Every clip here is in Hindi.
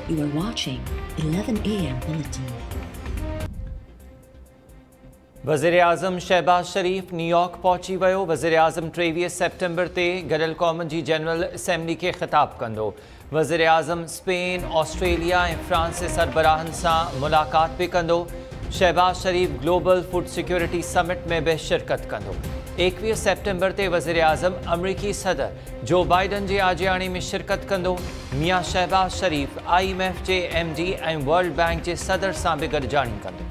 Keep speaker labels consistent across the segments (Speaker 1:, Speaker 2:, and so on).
Speaker 1: You are watching 11 AM Bulletin.
Speaker 2: वज़ीर-ए-आज़म शहबाज शरीफ न्यूयॉर्क पहुंची वियो। वज़ीर-ए-आज़म 23 सेप्टेम्बर ते गॾियल क़ौमुनि जी जनरल असेंबली खे ख़िताब कंदो। वज़ीर-ए-आज़म स्पेन, ऑस्ट्रेलिया ऐं फ्रांस जे सरबराहनि सां मुलाक़ात बि कंदो। शहबाज शरीफ ग्लोबल फूड सिक्योरिटी समिट में भी शिरकत कंदो। 21 सेप्टेम्बर ते वज़ीर-ए-आज़म अमरीकी सदर जो बाइडन जी आजियाणी में शिरकत कंदो। मियां शहबाज शरीफ IMF जे MD ऐं वर्ल्ड बैंक जे सदर सां बि गॾिजाणी कंदो।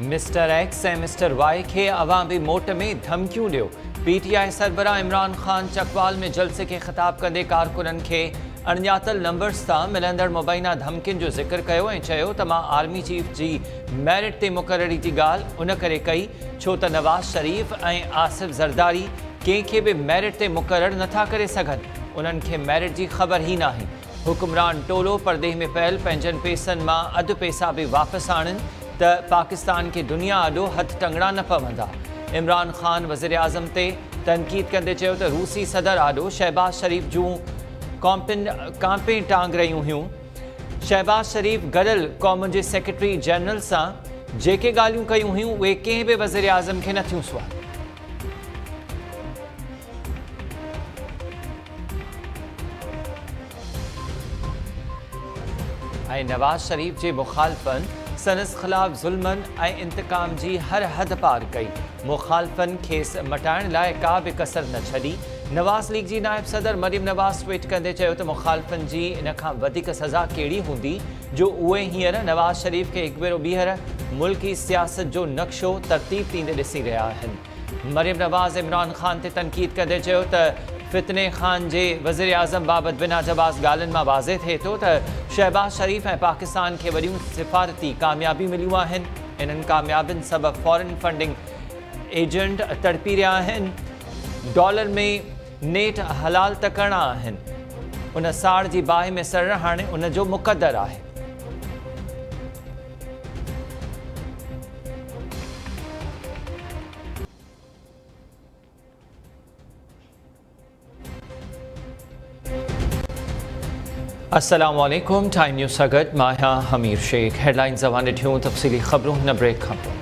Speaker 2: मिस्टर एक्स ऐं मिस्टर वाई खे अवामी मोट में धमकियूं ॾियो। PTI सरबराह इमरान ख़ान चकवाल में जलसे खे ख़िताब कंदे कारकुननि खे अणॼातल नंबर्स तां मिलंदड़ मुबैना धमकियुनि जो ज़िक्र कयो ऐं चयो त मां आर्मी चीफ जी मेरिट ते मुक़ररी जी ॻाल्हि उन करे कई छो त नवाज़ शरीफ ऐं आसिफ ज़रदारी कंहिंखे बि मेरिट ते मुक़ररु नथा करे सघनि। उन्हनि खे मेरिट जी ख़बर ई नाहे। हुक्मरान टोलो परदेह में पयल पंहिंजनि पैसनि मां अधु पैसा बि वापसि आणनि त पाकिस्तान के दुनिया आॾो हथ टंगड़ा न पवंदा। इमरान ख़ान वज़ीर-ए-आज़म ते तनक़ीद कंदे चयो त रूसी सदर आॾो शहबाज शरीफ जूं कांपें टांग रहियूं हुयूं। शहबाज शरीफ गॾियल क़ौमुनि जे सेक्रेटरी जनरल सां जेके ॻाल्हियूं कयूं हुयूं उहे कंहिं बि वज़ीर-ए-आज़म खे नथियूं सुहानि। ऐं नवाज़ शरीफ जे मुखालफ़नि संदसि ख़िलाफ़ ज़ुल्मनि ऐं इंतकाम जी हर हद पार कई। मुखालफ़नि खेसि मटाइण लाइ का बि कसर न छॾी। नवाज़ लीग जी नायब सदर मरियम नवाज़ ट्वीट कंदे चयो त मुखालफ़नि जी इन खां वधीक सज़ा कहिड़ी हूंदी जो उहे हींअर नवाज़ शरीफ खे हिकु भेरो ॿीहर मुल्की सियासत जो नक्शो तरतीब ॾींदे ॾिसी रहिया आहिनि। मरियम नवाज़ इमरान ख़ान ते तनक़ीद कंदे चयो त फितने ख़ान जे वज़ीर-ए-आज़म बाबति बिना जवाज़ ॻाल्हियुनि मां वाज़े थिए थो त शहबाज शरीफ ऐं पाकिस्तान खे वॾियूं सिफ़ारती कामयाबी मिलियूं आहिनि। इन्हनि कामयाबियुनि सबबि फॉरेन फंडिंग एजेंट तड़पी रहिया आहिनि। डॉलर में नेट हलाल त करणा आहिनि। उन साड़ जी बाहि में सड़णु हाणे उन जो मुक़दर आहे। अस्सलाम वालेकुम। टाइम न्यूज़ सां गॾु मां आहियां हमीर शेख। हेडलाइंस अवां ॾिठियूं तफ़सीली ख़बरूं हिन ब्रेक खां पोइ।